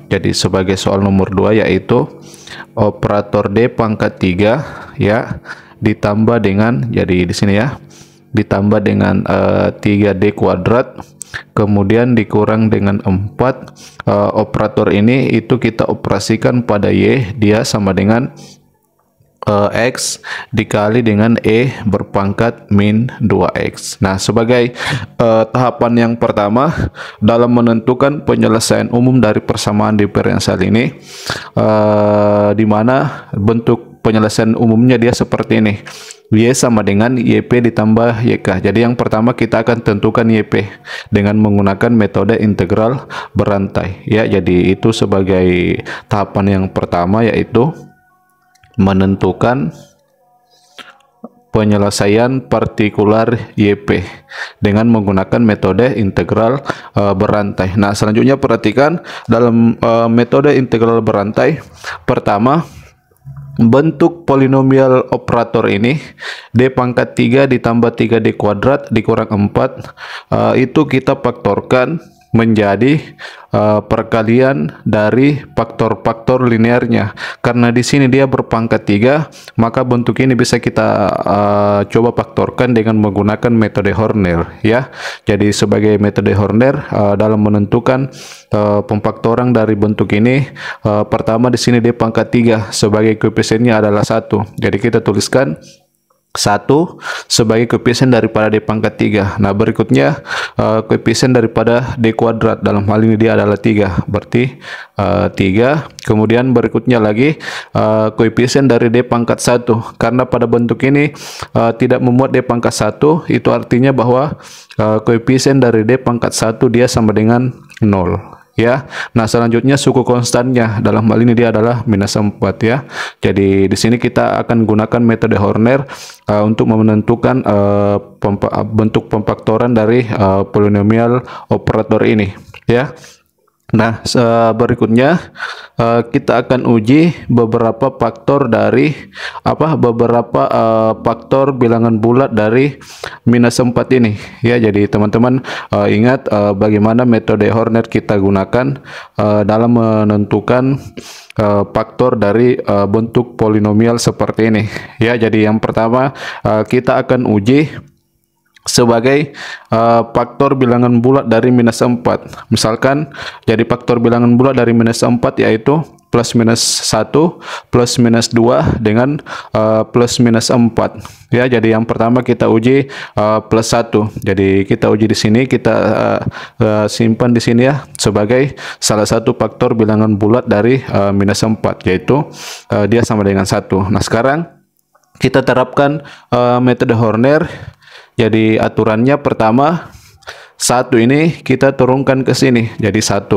Jadi sebagai soal nomor 2 yaitu operator D pangkat 3 ya ditambah dengan, jadi di sini ya, ditambah dengan 3D kuadrat kemudian dikurang dengan 4. Operator ini itu kita operasikan pada Y, dia sama dengan X dikali dengan E berpangkat min 2X. Nah, sebagai tahapan yang pertama dalam menentukan penyelesaian umum dari persamaan diferensial ini, di mana bentuk penyelesaian umumnya dia seperti ini. Y sama dengan YP ditambah YK. Jadi yang pertama kita akan tentukan YP dengan menggunakan metode integral berantai. Ya, jadi itu sebagai tahapan yang pertama yaitu menentukan penyelesaian partikular YP dengan menggunakan metode integral berantai. Nah, selanjutnya perhatikan dalam metode integral berantai, pertama bentuk polinomial operator ini D pangkat 3 ditambah 3D kuadrat dikurang 4, itu kita faktorkan menjadi perkalian dari faktor-faktor linearnya. Karena di sini dia berpangkat 3, maka bentuk ini bisa kita coba faktorkan dengan menggunakan metode Horner ya. Jadi sebagai metode Horner dalam menentukan pemfaktoran dari bentuk ini, pertama di sini dia pangkat 3 sebagai koefisiennya adalah 1. Jadi kita tuliskan 1 sebagai koefisien daripada D pangkat 3. Nah, berikutnya koefisien daripada D kuadrat, dalam hal ini dia adalah 3, berarti 3. Kemudian berikutnya lagi koefisien dari D pangkat 1. Karena pada bentuk ini tidak memuat D pangkat 1, itu artinya bahwa koefisien dari D pangkat 1 dia sama dengan 0 ya. Nah, selanjutnya suku konstannya, dalam hal ini dia adalah minus 4 ya. Jadi di sini kita akan gunakan metode Horner untuk menentukan bentuk pemfaktoran dari polinomial operator ini ya. Nah, berikutnya kita akan uji beberapa faktor dari beberapa faktor bilangan bulat dari minus 4 ini ya. Jadi teman-teman ingat bagaimana metode Horner kita gunakan dalam menentukan faktor dari bentuk polinomial seperti ini ya. Jadi yang pertama kita akan uji sebagai faktor bilangan bulat dari minus 4. Misalkan jadi faktor bilangan bulat dari minus 4 yaitu plus minus 1 plus minus 2 dengan plus minus 4 ya. Jadi yang pertama kita uji plus 1. Jadi kita uji di sini, kita simpan di sini ya sebagai salah satu faktor bilangan bulat dari minus 4, yaitu dia sama dengan 1. Nah, sekarang kita terapkan metode Horner. Jadi aturannya pertama 1 ini kita turunkan ke sini jadi 1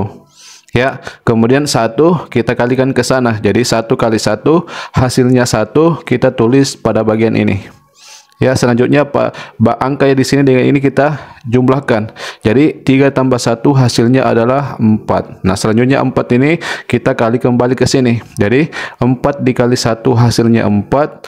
ya. Kemudian 1 kita kalikan ke sana, jadi 1 kali 1 hasilnya 1, kita tulis pada bagian ini ya. Selanjutnya angka di sini dengan ini kita jumlahkan, jadi 3 tambah 1 hasilnya adalah 4. Nah, selanjutnya 4 ini kita kali kembali ke sini, jadi 4 dikali 1 hasilnya 4.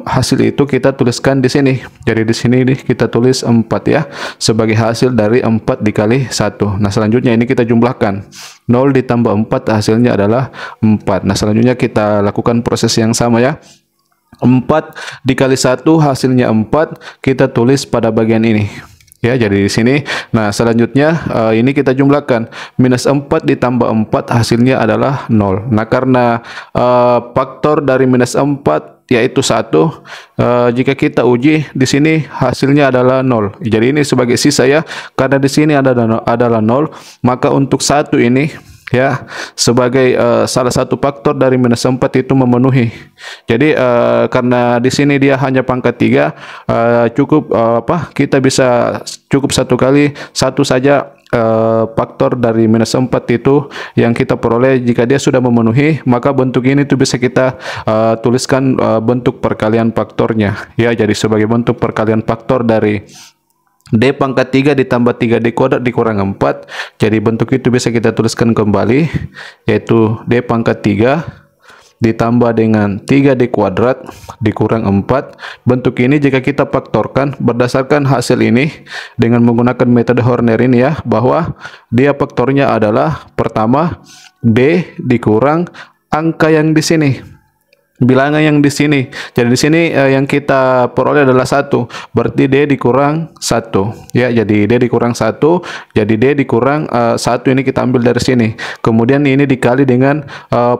Hasil itu kita tuliskan di sini, jadi di sini kita tulis 4 ya sebagai hasil dari 4 dikali 1. Nah, selanjutnya ini kita jumlahkan, 0 ditambah 4 hasilnya adalah 4. Nah, selanjutnya kita lakukan proses yang sama ya. 4 dikali 1 hasilnya 4, kita tulis pada bagian ini ya. Jadi di sini, nah selanjutnya ini kita jumlahkan, minus 4 ditambah 4 hasilnya adalah 0. Nah, karena faktor dari minus 4 yaitu 1, jika kita uji di sini hasilnya adalah 0. Jadi ini sebagai sisa ya, karena di sini adalah 0, maka untuk 1 ini ya sebagai salah satu faktor dari minus 4 itu memenuhi. Jadi karena di sini dia hanya pangkat 3, cukup kita bisa cukup satu saja faktor dari minus 4 itu yang kita peroleh. Jika dia sudah memenuhi, maka bentuk ini tuh bisa kita tuliskan bentuk perkalian faktornya ya. Jadi sebagai bentuk perkalian faktor dari D pangkat 3 ditambah 3D kuadrat dikurang 4. Jadi bentuk itu bisa kita tuliskan kembali, yaitu D pangkat 3 ditambah dengan 3D kuadrat dikurang 4. Bentuk ini jika kita faktorkan berdasarkan hasil ini dengan menggunakan metode Horner ini ya, bahwa dia faktornya adalah pertama D dikurang angka yang di sini, bilangan yang di sini. Jadi di sini yang kita peroleh adalah 1. Berarti D dikurang 1. Ya, jadi D dikurang 1. Jadi D dikurang 1 ini kita ambil dari sini. Kemudian ini dikali dengan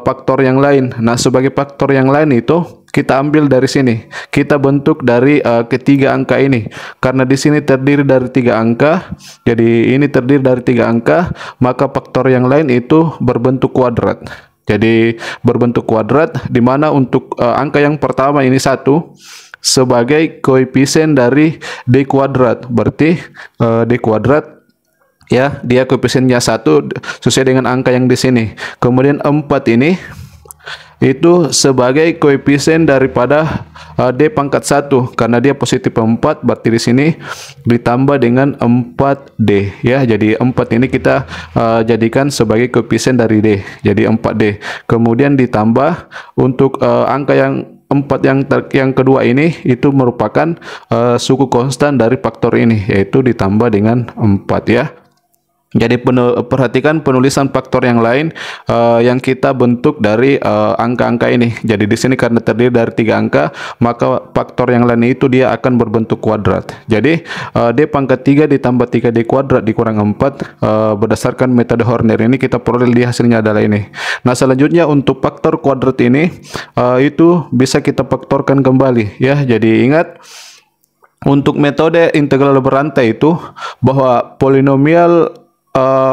faktor yang lain. Nah, sebagai faktor yang lain itu kita ambil dari sini. Kita bentuk dari ketiga angka ini. Karena di sini terdiri dari 3 angka, jadi ini terdiri dari 3 angka, maka faktor yang lain itu berbentuk kuadrat. Jadi berbentuk kuadrat, di mana untuk angka yang pertama ini 1 sebagai koefisien dari D kuadrat. Berarti D kuadrat, ya, dia koefisiennya 1 sesuai dengan angka yang di sini. Kemudian 4 ini itu sebagai koefisien daripada D pangkat 1, karena dia positif 4, berarti di sini ditambah dengan 4D, ya. Jadi 4 ini kita jadikan sebagai koefisien dari D, jadi 4D. Kemudian ditambah untuk angka yang 4 yang kedua ini itu merupakan suku konstan dari faktor ini, yaitu ditambah dengan 4, ya. Jadi perhatikan penulisan faktor yang lain yang kita bentuk dari angka-angka ini. Jadi di sini karena terdiri dari 3 angka, maka faktor yang lain itu dia akan berbentuk kuadrat. Jadi D pangkat 3 ditambah 3D kuadrat dikurang 4 berdasarkan metode Horner ini kita peroleh di hasilnya adalah ini. Nah, selanjutnya untuk faktor kuadrat ini itu bisa kita faktorkan kembali, ya. Jadi ingat, untuk metode integral berantai itu bahwa polinomial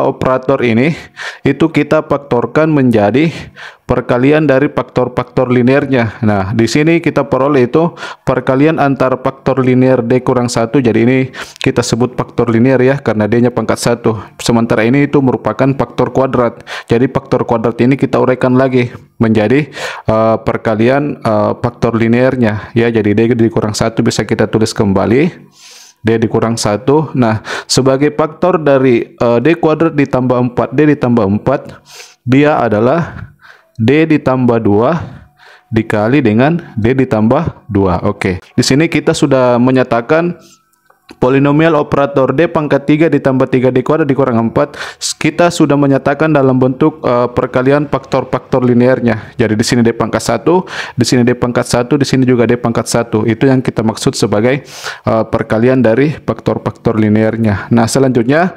operator ini itu kita faktorkan menjadi perkalian dari faktor-faktor linearnya. Nah, di sini kita peroleh itu perkalian antara faktor linear D kurang 1. Jadi ini kita sebut faktor linear, ya, karena D-nya pangkat 1. Sementara ini itu merupakan faktor kuadrat. Jadi faktor kuadrat ini kita uraikan lagi menjadi perkalian faktor linearnya, ya. Jadi D dikurang 1 bisa kita tulis kembali D dikurang 1. Nah, sebagai faktor dari D kuadrat ditambah 4D ditambah 4, dia adalah D ditambah 2 dikali dengan D ditambah 2. Oke. Di sini kita sudah menyatakan polinomial operator D pangkat 3 ditambah 3D kuadrat dikurang 4, kita sudah menyatakan dalam bentuk perkalian faktor-faktor linearnya. Jadi di sini D pangkat 1, di sini D pangkat 1, di sini juga D pangkat 1. Itu yang kita maksud sebagai perkalian dari faktor-faktor linearnya. Nah, selanjutnya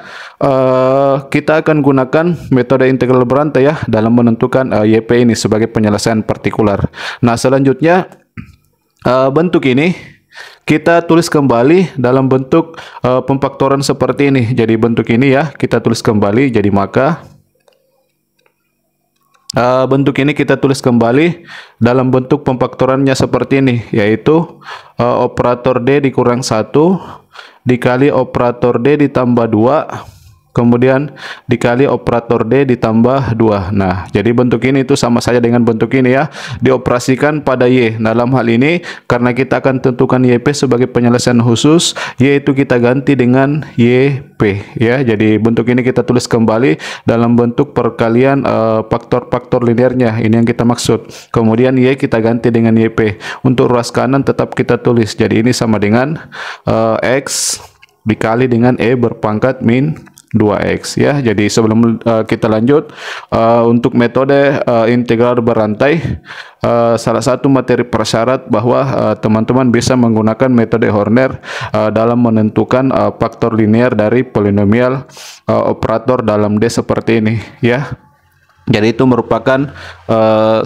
kita akan gunakan metode integral berantai, ya, dalam menentukan YP ini sebagai penyelesaian partikular. Nah, selanjutnya bentuk ini kita tulis kembali dalam bentuk pemfaktoran seperti ini. Jadi bentuk ini, ya, kita tulis kembali. Jadi maka bentuk ini kita tulis kembali dalam bentuk pemfaktorannya seperti ini, yaitu operator D dikurang 1 dikali operator D ditambah 2 kemudian dikali operator D ditambah 2. Nah, jadi bentuk ini itu sama saja dengan bentuk ini, ya, dioperasikan pada Y. Dalam hal ini karena kita akan tentukan YP sebagai penyelesaian khusus, Y itu kita ganti dengan YP, ya. Jadi bentuk ini kita tulis kembali dalam bentuk perkalian faktor-faktor linearnya. Ini yang kita maksud. Kemudian Y kita ganti dengan YP. Untuk ruas kanan tetap kita tulis. Jadi ini sama dengan X dikali dengan E berpangkat min 2x, ya. Jadi sebelum kita lanjut untuk metode integral berantai, salah satu materi persyarat bahwa teman-teman bisa menggunakan metode Horner dalam menentukan faktor linear dari polinomial operator dalam D seperti ini, ya. Jadi itu merupakan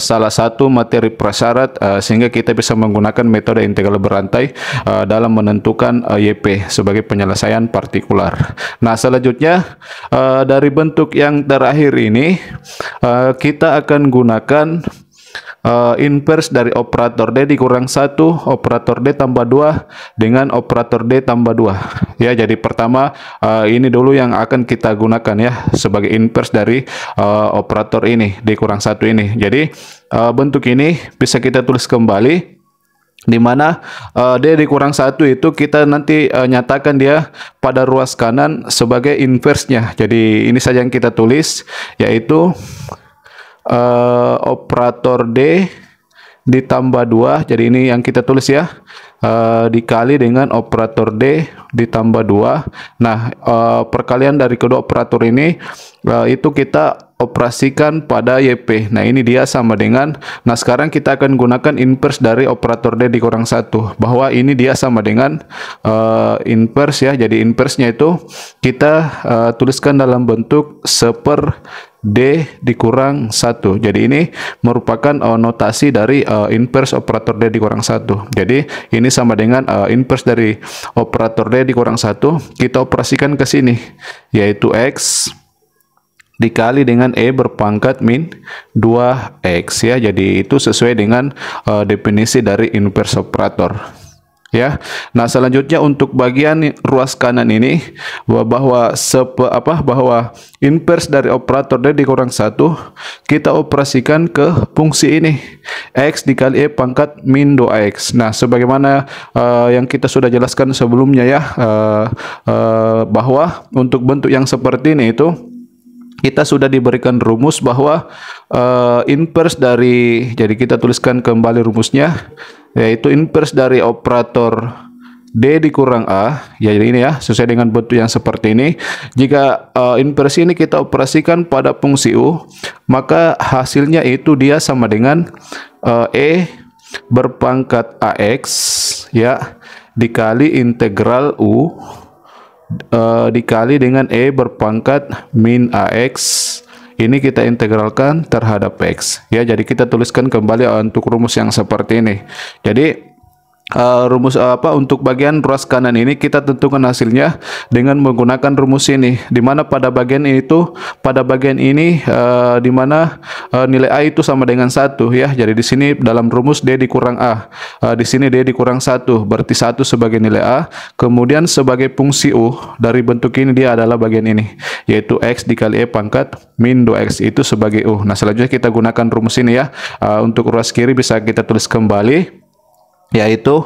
salah satu materi prasyarat sehingga kita bisa menggunakan metode integral berantai dalam menentukan YP sebagai penyelesaian partikular. Nah, selanjutnya dari bentuk yang terakhir ini kita akan gunakan inverse dari operator D dikurang 1 operator D tambah 2 dengan operator D tambah 2, ya. Jadi pertama ini dulu yang akan kita gunakan, ya, sebagai inverse dari operator ini D kurang 1 ini. Jadi bentuk ini bisa kita tulis kembali, di mana D dikurang 1 itu kita nanti nyatakan dia pada ruas kanan sebagai inverse-nya. Jadi ini saja yang kita tulis, yaitu operator D ditambah 2. Jadi ini yang kita tulis, ya, dikali dengan operator D ditambah 2. Nah, perkalian dari kedua operator ini itu kita operasikan pada YP. Nah, ini dia sama dengan, nah sekarang kita akan gunakan inverse dari operator D dikurang 1, bahwa ini dia sama dengan inverse ya. Jadi inverse-nya itu kita tuliskan dalam bentuk 1/D dikurang 1. Jadi ini merupakan notasi dari inverse operator D dikurang 1. Jadi ini sama dengan inverse dari operator D dikurang 1, kita operasikan ke sini, yaitu X dikali dengan E berpangkat min 2X ya. Jadi itu sesuai dengan definisi dari inverse operator ya. Nah, selanjutnya untuk bagian ruas kanan ini bahwa inverse dari operator D dikurang 1 kita operasikan ke fungsi ini, X dikali E pangkat min 2X. Nah, sebagaimana yang kita sudah jelaskan sebelumnya ya, bahwa untuk bentuk yang seperti ini itu kita sudah diberikan rumus bahwa inverse dari, jadi kita tuliskan kembali rumusnya, yaitu inverse dari operator D dikurang A, ya jadi ini ya, sesuai dengan bentuk yang seperti ini. Jika inverse ini kita operasikan pada fungsi U, maka hasilnya itu dia sama dengan E berpangkat AX ya, dikali integral U dikali dengan E berpangkat min AX. Ini kita integralkan terhadap X ya. Jadi kita tuliskan kembali untuk rumus yang seperti ini. Jadi rumus untuk bagian ruas kanan ini kita tentukan hasilnya dengan menggunakan rumus ini, dimana pada bagian ini dimana nilai A itu sama dengan 1 ya. Jadi di sini dalam rumus D dikurang A, di sini D dikurang 1, berarti 1 sebagai nilai A. Kemudian sebagai fungsi U dari bentuk ini dia adalah bagian ini, yaitu X dikali E pangkat min 2X itu sebagai U. Nah, selanjutnya kita gunakan rumus ini ya. Untuk ruas kiri bisa kita tulis kembali, yaitu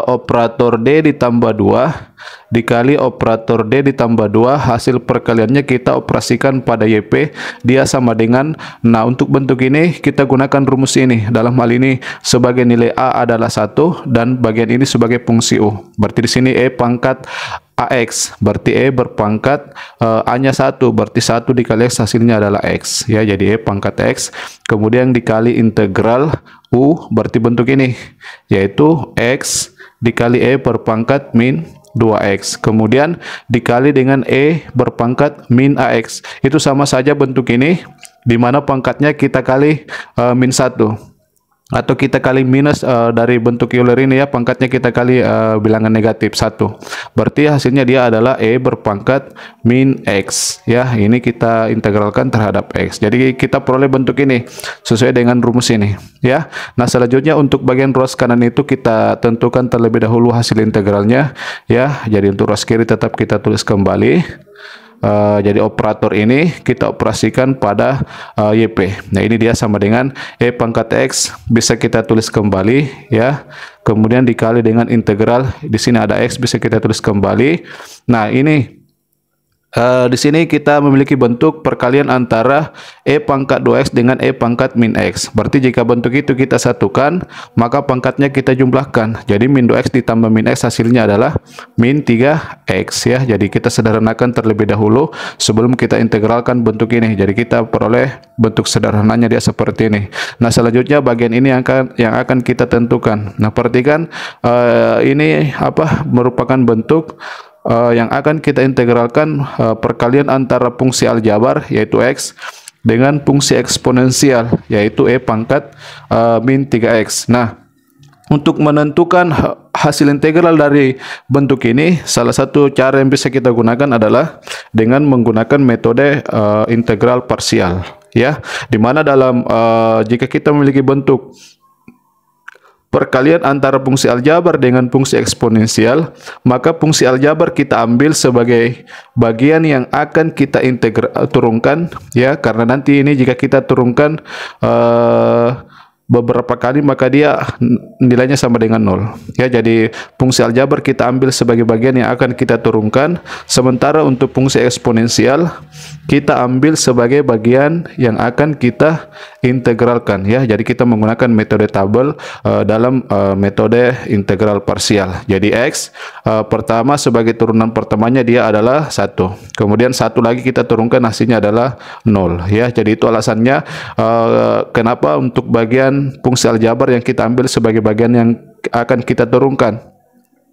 operator D ditambah 2 dikali operator D ditambah 2, hasil perkaliannya kita operasikan pada YP, dia sama dengan, nah untuk bentuk ini kita gunakan rumus ini. Dalam hal ini sebagai nilai A adalah 1 dan bagian ini sebagai fungsi U. Berarti di sini E pangkat AX, berarti E berpangkat A-nya 1, berarti 1 dikali X hasilnya adalah X ya. Jadi E pangkat X, kemudian dikali integral U, berarti bentuk ini, yaitu X dikali E berpangkat min 2X, kemudian dikali dengan E berpangkat min AX. Itu sama saja bentuk ini, dimana pangkatnya kita kali min 1, atau kita kali minus dari bentuk Euler ini ya, pangkatnya kita kali bilangan negatif 1. Berarti hasilnya dia adalah E berpangkat min X ya. Ini kita integralkan terhadap X. Jadi kita peroleh bentuk ini sesuai dengan rumus ini ya. Nah, selanjutnya untuk bagian ruas kanan itu kita tentukan terlebih dahulu hasil integralnya ya. Jadi untuk ruas kiri tetap kita tulis kembali. Jadi operator ini kita operasikan pada YP. Nah, ini dia sama dengan E pangkat X, bisa kita tulis kembali ya. Kemudian dikali dengan integral, di sini ada X, bisa kita tulis kembali. Nah, ini di sini kita memiliki bentuk perkalian antara E pangkat 2X dengan E pangkat min X. Berarti jika bentuk itu kita satukan, maka pangkatnya kita jumlahkan. Jadi min 2X ditambah min X hasilnya adalah min 3X ya. Jadi kita sederhanakan terlebih dahulu sebelum kita integralkan bentuk ini. Jadi kita peroleh bentuk sederhananya dia seperti ini. Nah, selanjutnya bagian ini yang akan kita tentukan. Nah, perhatikan ini merupakan bentuk yang akan kita integralkan perkalian antara fungsi aljabar yaitu X dengan fungsi eksponensial yaitu E pangkat min 3X. Nah, untuk menentukan hasil integral dari bentuk ini, salah satu cara yang bisa kita gunakan adalah dengan menggunakan metode integral parsial ya, dimana dalam jika kita memiliki bentuk perkalian antara fungsi aljabar dengan fungsi eksponensial, maka fungsi aljabar kita ambil sebagai bagian yang akan kita turunkan ya, karena nanti ini jika kita turunkan beberapa kali maka dia nilainya sama dengan 0 ya. Jadi fungsi aljabar kita ambil sebagai bagian yang akan kita turunkan, sementara untuk fungsi eksponensial kita ambil sebagai bagian yang akan kita integralkan ya. Jadi kita menggunakan metode tabel dalam metode integral parsial. Jadi X pertama sebagai turunan pertamanya dia adalah 1. Kemudian satu lagi kita turunkan, hasilnya adalah 0 ya. Jadi itu alasannya kenapa untuk bagian fungsi aljabar yang kita ambil sebagai bagian yang akan kita turunkan.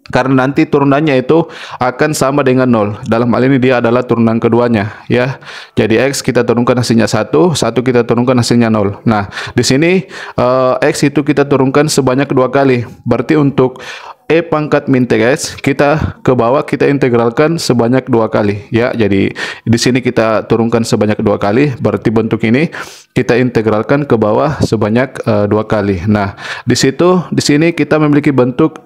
Karena nanti turunannya itu akan sama dengan 0. Dalam hal ini dia adalah turunan keduanya ya. Jadi X kita turunkan hasilnya 1, 1 kita turunkan hasilnya 0. Nah, di sini X itu kita turunkan sebanyak 2 kali. Berarti untuk E pangkat min 3X kita ke bawah kita integralkan sebanyak 2 kali ya. Jadi di sini kita turunkan sebanyak 2 kali, berarti bentuk ini kita integralkan ke bawah sebanyak 2 kali. Nah, di sini kita memiliki bentuk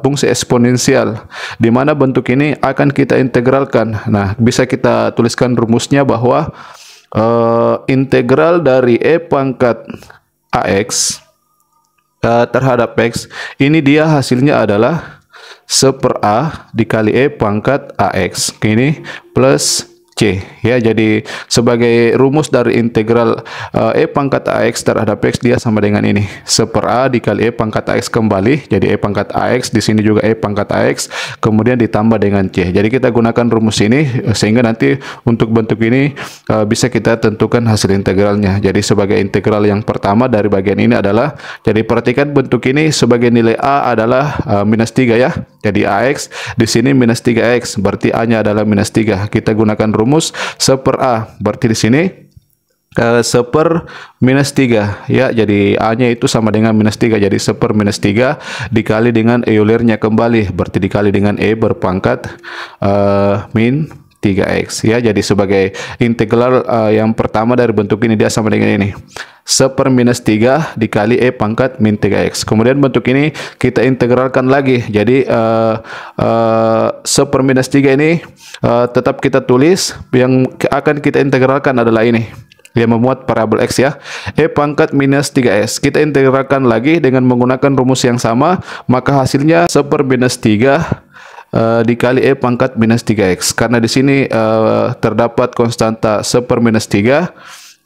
fungsi eksponensial di mana bentuk ini akan kita integralkan. Nah, bisa kita tuliskan rumusnya bahwa integral dari E pangkat AX terhadap X ini dia hasilnya adalah 1/A dikali E pangkat AX ini plus C ya. Jadi sebagai rumus dari integral E pangkat AX terhadap X dia sama dengan ini 1/A dikali E pangkat AX kembali. Jadi E pangkat AX di sini juga E pangkat AX kemudian ditambah dengan C. Jadi kita gunakan rumus ini sehingga nanti untuk bentuk ini bisa kita tentukan hasil integralnya. Jadi sebagai integral yang pertama dari bagian ini adalah, jadi perhatikan bentuk ini sebagai nilai A adalah minus 3 ya. Jadi AX di sini minus 3X, berarti A-nya adalah minus 3. Kita gunakan rumus 1/A, berarti di sini 1/-3 ya. Jadi A-nya itu sama dengan minus 3. Jadi 1/-3 dikali dengan Eulernya kembali, berarti dikali dengan E berpangkat min 3X ya. Jadi sebagai integral yang pertama dari bentuk ini dia sama dengan ini 1/-3 dikali E pangkat min 3X. Kemudian bentuk ini kita integralkan lagi. Jadi 1/-3 ini tetap kita tulis, yang akan kita integralkan adalah ini yang memuat parabol X ya. E pangkat minus 3S kita integralkan lagi dengan menggunakan rumus yang sama, maka hasilnya 1/-3 dikali E pangkat minus 3X. Karena di sini terdapat konstanta 1/-3.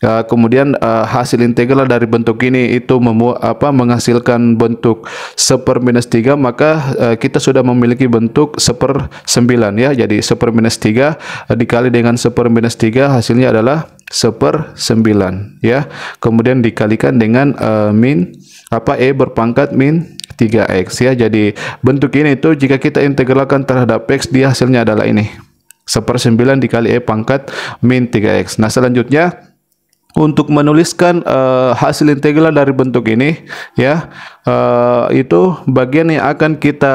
Kemudian hasil integral dari bentuk ini itu menghasilkan bentuk 1/-3, maka kita sudah memiliki bentuk 1/9 ya. Jadi 1/-3 dikali dengan 1/-3 hasilnya adalah 1/9 ya. Kemudian dikalikan dengan E berpangkat min 3X ya. Jadi bentuk ini itu jika kita integralkan terhadap X, dia hasilnya adalah ini 1/9 dikali E pangkat min 3X. Nah, selanjutnya untuk menuliskan hasil integral dari bentuk ini ya, itu bagian yang akan kita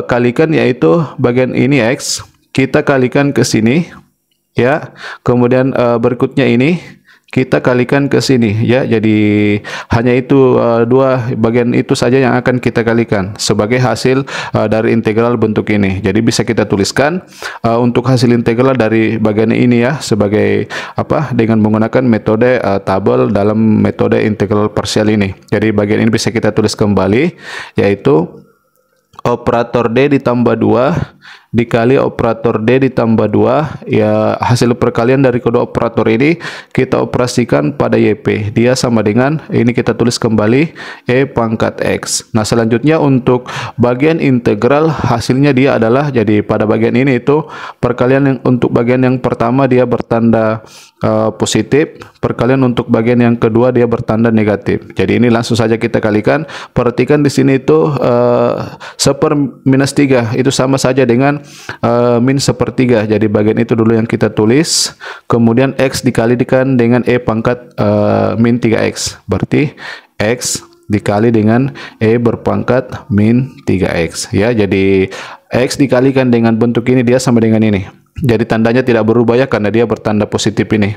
kalikan, yaitu bagian ini X kita kalikan ke sini ya. Kemudian berikutnya ini kita kalikan ke sini ya. Jadi hanya itu dua bagian itu saja yang akan kita kalikan sebagai hasil dari integral bentuk ini. Jadi bisa kita tuliskan untuk hasil integral dari bagian ini ya sebagai dengan menggunakan metode tabel dalam metode integral parsial ini. Jadi bagian ini bisa kita tulis kembali, yaitu operator D ditambah 2 dikali operator D ditambah 2 ya. Hasil perkalian dari kedua operator ini kita operasikan pada YP, dia sama dengan ini, kita tulis kembali E pangkat X. Nah, selanjutnya untuk bagian integral hasilnya dia adalah, jadi pada bagian ini itu perkalian untuk bagian yang pertama dia bertanda positif, perkalian untuk bagian yang kedua dia bertanda negatif. Jadi ini langsung saja kita kalikan. Perhatikan di sini itu 1/-3 itu sama saja dengan min 1/3. Jadi bagian itu dulu yang kita tulis, kemudian X dikalikan dengan E pangkat min 3X, berarti X dikali dengan E berpangkat min 3X ya. Jadi X dikalikan dengan bentuk ini dia sama dengan ini. Jadi tandanya tidak berubah ya, karena dia bertanda positif ini.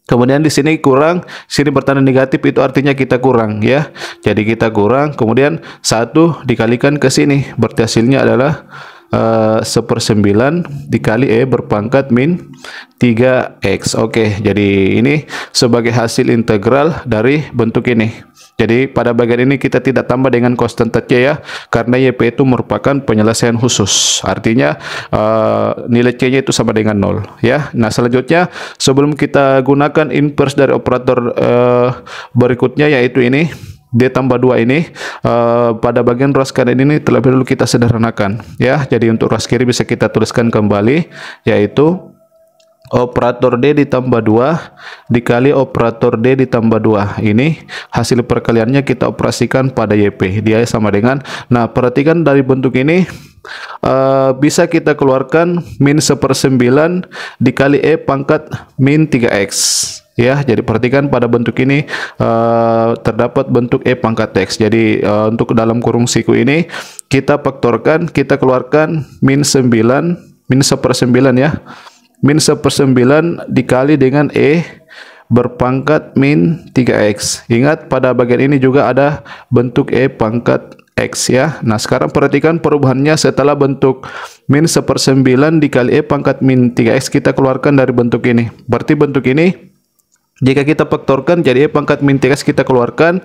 Kemudian di sini kurang, sini bertanda negatif, itu artinya kita kurang ya. Jadi kita kurang, kemudian 1 dikalikan ke sini, berarti hasilnya adalah 1/9 dikali E berpangkat min 3X. Oke, jadi ini sebagai hasil integral dari bentuk ini. Jadi pada bagian ini kita tidak tambah dengan konstanta C ya, karena YP itu merupakan penyelesaian khusus. Artinya nilai C-nya itu sama dengan 0 ya. Nah, selanjutnya sebelum kita gunakan inverse dari operator berikutnya, yaitu ini D tambah 2 ini, pada bagian ruas kanan ini terlebih dahulu kita sederhanakan ya. Jadi untuk ruas kiri bisa kita tuliskan kembali, yaitu operator D ditambah 2 dikali operator D ditambah 2. Ini hasil perkaliannya kita operasikan pada YP. Dia sama dengan, nah perhatikan dari bentuk ini bisa kita keluarkan min 1/9 dikali E pangkat min 3X. Ya, jadi perhatikan pada bentuk ini terdapat bentuk E pangkat X. Jadi untuk dalam kurung siku ini kita faktorkan, kita keluarkan min 1/9 ya. Min 1/9 dikali dengan E berpangkat min 3X. Ingat pada bagian ini juga ada bentuk E pangkat X ya. Nah, sekarang perhatikan perubahannya setelah bentuk min 1/9 dikali E pangkat min 3X kita keluarkan dari bentuk ini. Berarti bentuk ini jika kita faktorkan jadi E pangkat min 3X kita keluarkan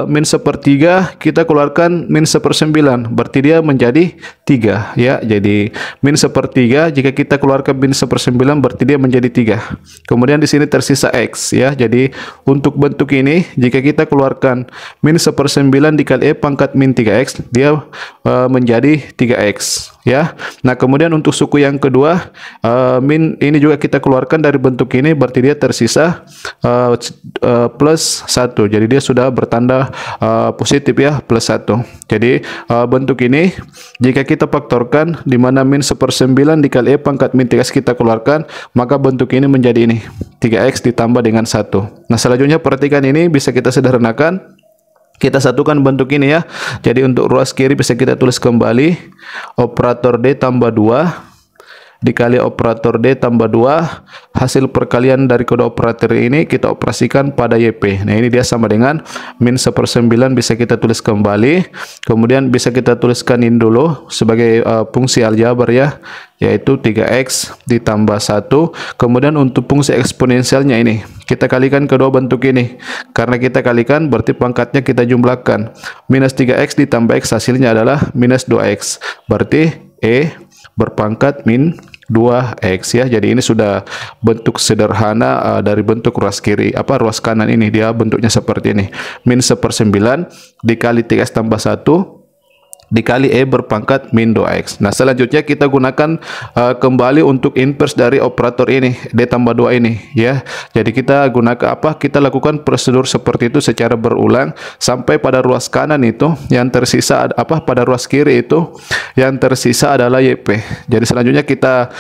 min 1/3 kita keluarkan min 1/9, berarti dia menjadi 3 ya. Jadi min 1/3 jika kita keluarkan min 1/9 berarti dia menjadi 3. Kemudian di sini tersisa X ya. Jadi untuk bentuk ini jika kita keluarkan min 1/9 dikali E pangkat min 3X dia menjadi 3X ya. Nah, kemudian untuk suku yang kedua min ini juga kita keluarkan dari bentuk ini, berarti dia tersisa plus 1. Jadi dia sudah bertanda positif ya, plus 1. Jadi bentuk ini jika kita faktorkan di mana min 1/9 dikali E pangkat min 3X kita keluarkan, maka bentuk ini menjadi ini 3X ditambah dengan 1. Nah, selanjutnya perhatikan ini bisa kita sederhanakan. Kita satukan bentuk ini ya. Jadi untuk ruas kiri bisa kita tulis kembali operator D tambah 2 dikali operator D tambah 2. Hasil perkalian dari kedua operator ini kita operasikan pada YP. Nah, ini dia sama dengan min 1/9 bisa kita tulis kembali. Kemudian bisa kita tuliskan ini dulu sebagai fungsi aljabar ya, yaitu 3X ditambah 1. Kemudian untuk fungsi eksponensialnya ini kita kalikan kedua bentuk ini. Karena kita kalikan berarti pangkatnya kita jumlahkan. Minus 3X ditambah X hasilnya adalah minus 2X. Berarti E berpangkat min 2X ya. Jadi ini sudah bentuk sederhana dari bentuk ruas kiri ruas kanan ini, dia bentuknya seperti ini. Min 1/9 dikali 3X tambah 1 dikali E berpangkat min 2X. Nah, selanjutnya kita gunakan kembali untuk inverse dari operator ini D tambah 2 ini ya. Jadi kita gunakan kita lakukan prosedur seperti itu secara berulang sampai pada ruas kanan itu yang tersisa pada ruas kiri itu yang tersisa adalah YP. Jadi selanjutnya kita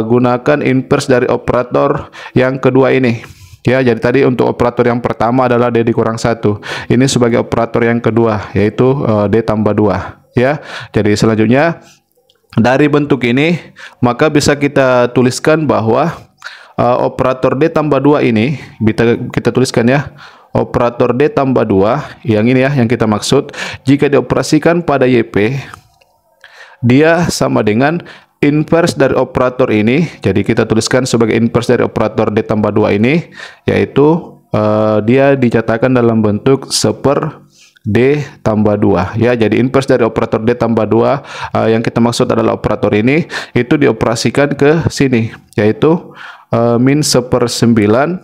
gunakan inverse dari operator yang kedua ini. Ya, jadi tadi untuk operator yang pertama adalah D dikurang 1. Ini sebagai operator yang kedua, yaitu D tambah 2. Ya, jadi selanjutnya dari bentuk ini maka bisa kita tuliskan bahwa operator D tambah 2 ini kita tuliskan ya. Operator D tambah 2 yang ini ya, yang kita maksud, jika dioperasikan pada YP dia sama dengan inverse dari operator ini. Jadi kita tuliskan sebagai inverse dari operator D tambah 2 ini, yaitu dia dicatatkan dalam bentuk 1/D tambah 2 ya. Jadi inverse dari operator D tambah 2 yang kita maksud adalah operator ini, itu dioperasikan ke sini, yaitu min 1/9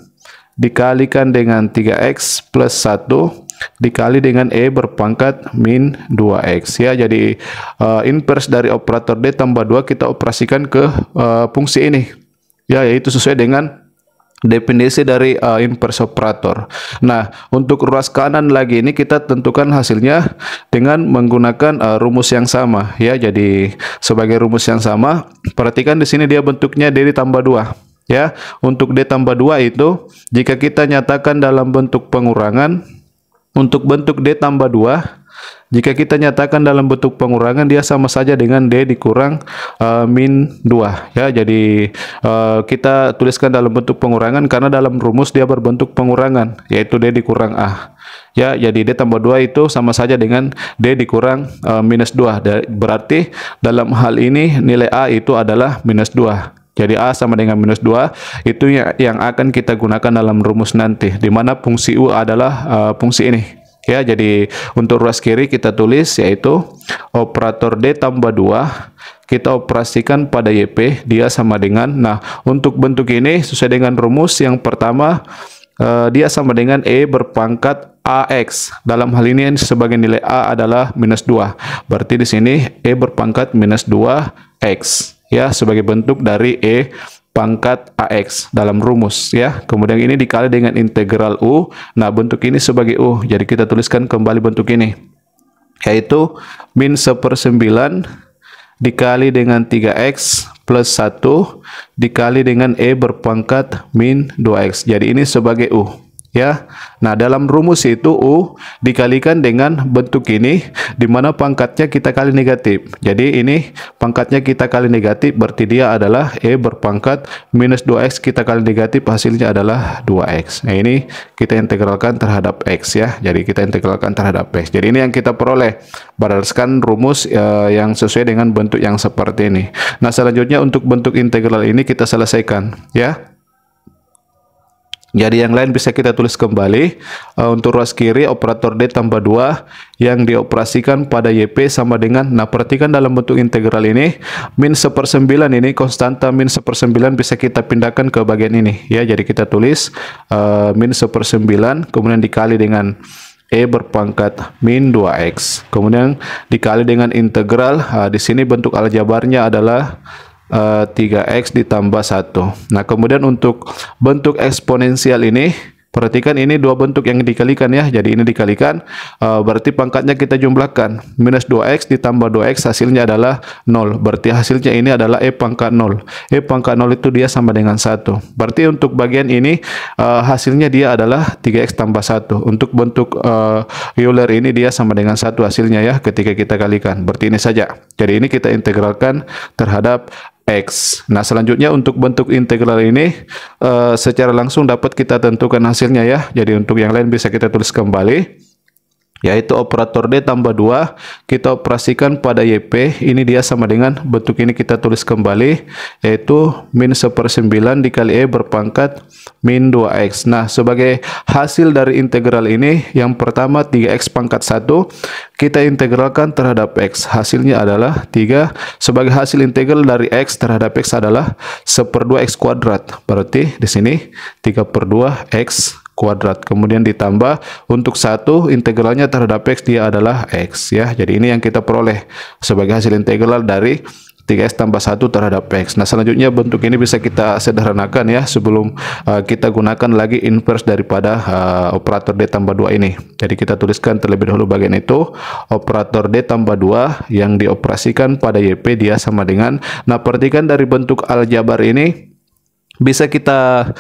dikalikan dengan 3X plus 1 dikali dengan E berpangkat min 2X ya. Jadi inverse dari operator D tambah 2 kita operasikan ke fungsi ini ya, yaitu sesuai dengan definisi dari inverse operator. Nah, untuk ruas kanan lagi ini kita tentukan hasilnya dengan menggunakan rumus yang sama ya. Jadi sebagai rumus yang sama, perhatikan di sini dia bentuknya D ditambah 2 ya. Untuk D tambah 2 itu jika kita nyatakan dalam bentuk pengurangan, untuk bentuk D tambah 2 Jika kita nyatakan dalam bentuk pengurangan, dia sama saja dengan D dikurang min 2 ya. Jadi kita tuliskan dalam bentuk pengurangan karena dalam rumus dia berbentuk pengurangan, yaitu D dikurang A. Ya, jadi D tambah 2 itu sama saja dengan D dikurang minus 2. Berarti dalam hal ini nilai A itu adalah minus 2. Jadi A sama dengan minus 2, itu yang akan kita gunakan dalam rumus nanti, di mana fungsi U adalah fungsi ini. Ya, jadi untuk ruas kiri kita tulis yaitu operator D tambah 2 kita operasikan pada YP, dia sama dengan, nah untuk bentuk ini sesuai dengan rumus yang pertama, dia sama dengan E berpangkat AX. Dalam hal ini sebagai nilai A adalah minus 2. Berarti di sini E berpangkat minus 2X. Ya, sebagai bentuk dari E pangkat AX dalam rumus ya. Kemudian ini dikali dengan integral U. Nah, bentuk ini sebagai U. Jadi kita tuliskan kembali bentuk ini, yaitu min 1/9 dikali dengan 3X plus 1 dikali dengan E berpangkat min 2X. Jadi ini sebagai U ya. Nah, dalam rumus itu U dikalikan dengan bentuk ini, di mana pangkatnya kita kali negatif. Jadi ini pangkatnya kita kali negatif, berarti dia adalah E berpangkat minus 2X kita kali negatif, hasilnya adalah 2X. Nah, ini kita integralkan terhadap X ya. Jadi kita integralkan terhadap X. Jadi ini yang kita peroleh berdasarkan rumus yang sesuai dengan bentuk yang seperti ini. Nah, selanjutnya untuk bentuk integral ini kita selesaikan ya. Jadi yang lain bisa kita tulis kembali. Untuk ruas kiri operator D tambah 2 yang dioperasikan pada YP sama dengan, nah perhatikan dalam bentuk integral ini min 1/9 ini konstanta min 1/9 bisa kita pindahkan ke bagian ini ya. Jadi kita tulis min 1/9 kemudian dikali dengan E berpangkat min 2X, kemudian dikali dengan integral. Di sini bentuk aljabarnya adalah 3X ditambah 1. Nah, kemudian untuk bentuk eksponensial ini, perhatikan ini dua bentuk yang dikalikan ya. Jadi ini dikalikan, berarti pangkatnya kita jumlahkan. Minus 2X ditambah 2X hasilnya adalah 0. Berarti hasilnya ini adalah E pangkat 0. E pangkat 0 itu dia sama dengan 1. Berarti untuk bagian ini hasilnya dia adalah 3X tambah 1. Untuk bentuk Euler ini dia sama dengan 1 hasilnya ya ketika kita kalikan. Berarti ini saja. Jadi ini kita integralkan terhadap X. Nah, selanjutnya untuk bentuk integral ini secara langsung dapat kita tentukan hasilnya ya. Jadi untuk yang lain bisa kita tulis kembali, yaitu operator D tambah 2 kita operasikan pada YP, ini dia sama dengan bentuk ini kita tulis kembali, yaitu min 1/9 dikali E berpangkat min 2X. Nah, sebagai hasil dari integral ini, yang pertama 3X pangkat 1 kita integralkan terhadap X, hasilnya adalah 3. Sebagai hasil integral dari X terhadap X adalah 1/2X kuadrat. Berarti di sini 3/2X kuadrat, kemudian ditambah untuk 1 integralnya terhadap X dia adalah X ya. Jadi ini yang kita peroleh sebagai hasil integral dari 3X tambah 1 terhadap X. Nah, selanjutnya bentuk ini bisa kita sederhanakan ya sebelum kita gunakan lagi inverse daripada operator D tambah 2 ini. Jadi kita tuliskan terlebih dahulu bagian itu, operator D tambah 2 yang dioperasikan pada YP dia sama dengan, nah perhatikan dari bentuk aljabar ini bisa kita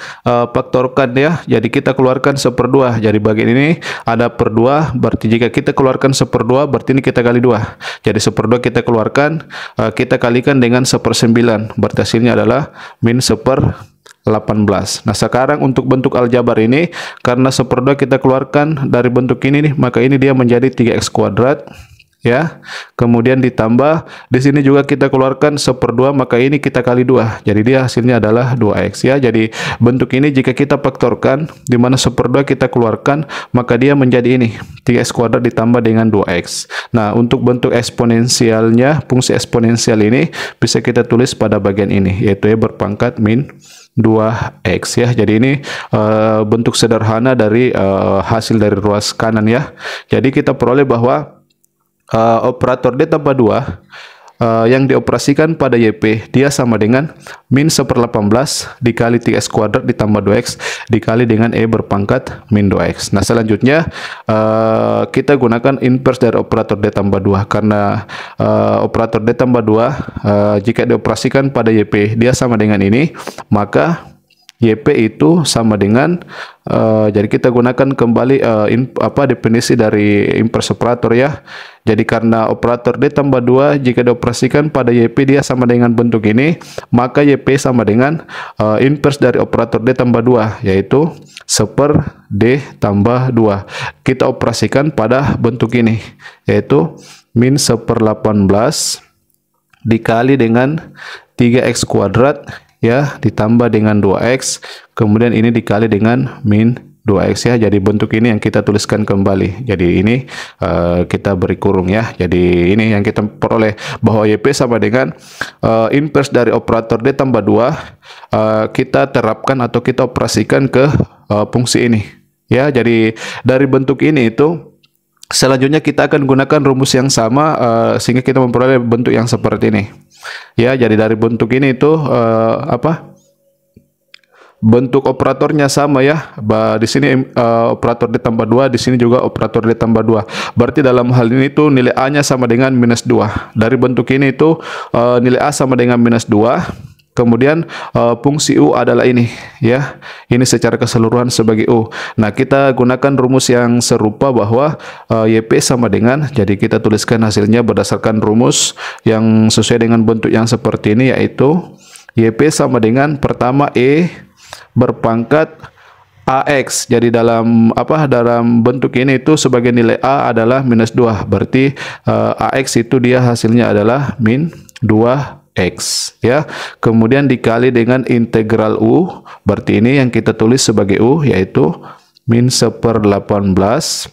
faktorkan ya. Jadi kita keluarkan 1/2. Jadi bagian ini ada per 2, berarti jika kita keluarkan 1/2 berarti ini kita kali 2. Jadi 1/2 kita keluarkan, kita kalikan dengan 1/9, berarti hasilnya adalah min 1/18. Nah, sekarang untuk bentuk aljabar ini, karena 1/2 kita keluarkan dari bentuk ini nih, maka ini dia menjadi 3X kuadrat ya. Kemudian ditambah di sini juga kita keluarkan 1/2, maka ini kita kali 2. Jadi dia hasilnya adalah 2X ya. Jadi bentuk ini jika kita faktorkan, di mana 1/2 kita keluarkan, maka dia menjadi ini 3X kuadrat ditambah dengan 2X. Nah, untuk bentuk eksponensialnya, fungsi eksponensial ini bisa kita tulis pada bagian ini, yaitu E berpangkat min 2X ya. Jadi ini bentuk sederhana dari hasil dari ruas kanan ya. Jadi kita peroleh bahwa operator D tambah 2 yang dioperasikan pada YP dia sama dengan min 1/18 dikali 3X kuadrat ditambah 2X dikali dengan E berpangkat min 2X. Nah, selanjutnya kita gunakan inverse dari operator D tambah 2 karena operator D tambah 2 jika dioperasikan pada YP dia sama dengan ini, maka YP itu sama dengan jadi kita gunakan kembali definisi dari inverse operator ya. Jadi karena operator D tambah 2 jika dioperasikan pada YP dia sama dengan bentuk ini, maka YP sama dengan inverse dari operator D tambah 2 yaitu 1 D tambah 2. Kita operasikan pada bentuk ini yaitu min 1/18 dikali dengan 3x kuadrat ya ditambah dengan 2x, kemudian ini dikali dengan min 2x ya. Jadi bentuk ini yang kita tuliskan kembali. Jadi ini kita beri kurung ya. Jadi ini yang kita peroleh bahwa YP sama dengan inverse dari operator D tambah 2 kita terapkan atau kita operasikan ke fungsi ini ya. Jadi dari bentuk ini itu selanjutnya kita akan gunakan rumus yang sama sehingga kita memperoleh bentuk yang seperti ini. Ya, jadi dari bentuk ini itu bentuk operatornya sama ya. Di sini operator D tambah 2, di sini juga operator D tambah 2. Berarti dalam hal ini itu nilai A-nya sama dengan minus 2. Dari bentuk ini itu nilai A sama dengan minus 2. Kemudian fungsi U adalah ini ya. Ini secara keseluruhan sebagai U. Nah, kita gunakan rumus yang serupa bahwa YP sama dengan, jadi kita tuliskan hasilnya berdasarkan rumus yang sesuai dengan bentuk yang seperti ini yaitu YP sama dengan pertama E berpangkat AX. Jadi dalam dalam bentuk ini itu sebagai nilai A adalah minus 2. Berarti AX itu dia hasilnya adalah min 2x ya. Kemudian dikali dengan integral U. Berarti ini yang kita tulis sebagai U yaitu min 1/18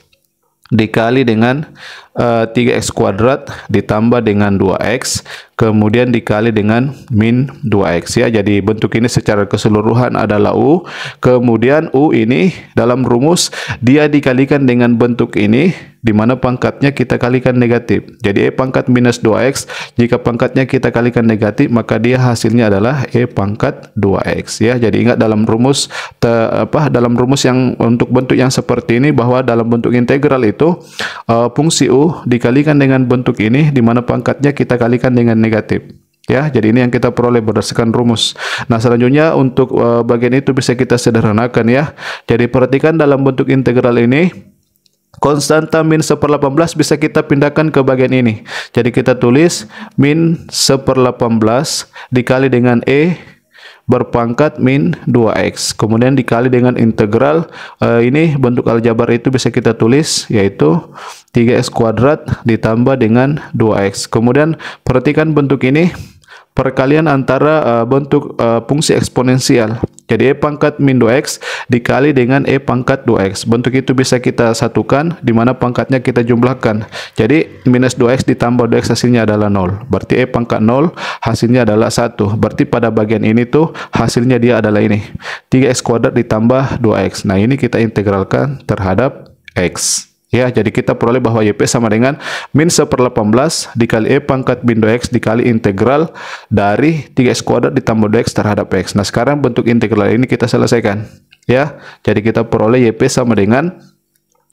dikali dengan 3x kuadrat ditambah dengan 2x, kemudian dikali dengan min 2x ya. Jadi bentuk ini secara keseluruhan adalah U. Kemudian U ini dalam rumus dia dikalikan dengan bentuk ini, di mana pangkatnya kita kalikan negatif. Jadi E pangkat minus 2x, jika pangkatnya kita kalikan negatif, maka dia hasilnya adalah E pangkat 2x ya. Jadi ingat dalam rumus dalam rumus yang untuk bentuk yang seperti ini, bahwa dalam bentuk integral itu fungsi U dikalikan dengan bentuk ini, di mana pangkatnya kita kalikan dengan negatif ya. Jadi ini yang kita peroleh berdasarkan rumus. Nah, selanjutnya untuk bagian itu bisa kita sederhanakan ya. Jadi perhatikan dalam bentuk integral ini konstanta min 1/18 bisa kita pindahkan ke bagian ini. Jadi kita tulis min 1/18 dikali dengan E berpangkat min 2x, kemudian dikali dengan integral ini bentuk aljabar itu bisa kita tulis yaitu 3x kuadrat ditambah dengan 2x. Kemudian perhatikan bentuk ini perkalian antara bentuk fungsi eksponensial. Jadi E pangkat min 2x dikali dengan E pangkat 2x. Bentuk itu bisa kita satukan, di mana pangkatnya kita jumlahkan. Jadi minus 2x ditambah 2x hasilnya adalah 0. Berarti E pangkat 0 hasilnya adalah 1. Berarti pada bagian ini tuh hasilnya dia adalah ini. 3x kuadrat ditambah 2x. Nah, ini kita integralkan terhadap x. Ya, jadi kita peroleh bahwa YP sama dengan min 1/18 dikali E pangkat min 2x dikali integral dari 3x kuadrat ditambah 2x terhadap x. Nah, sekarang bentuk integral ini kita selesaikan. Ya, jadi kita peroleh YP sama dengan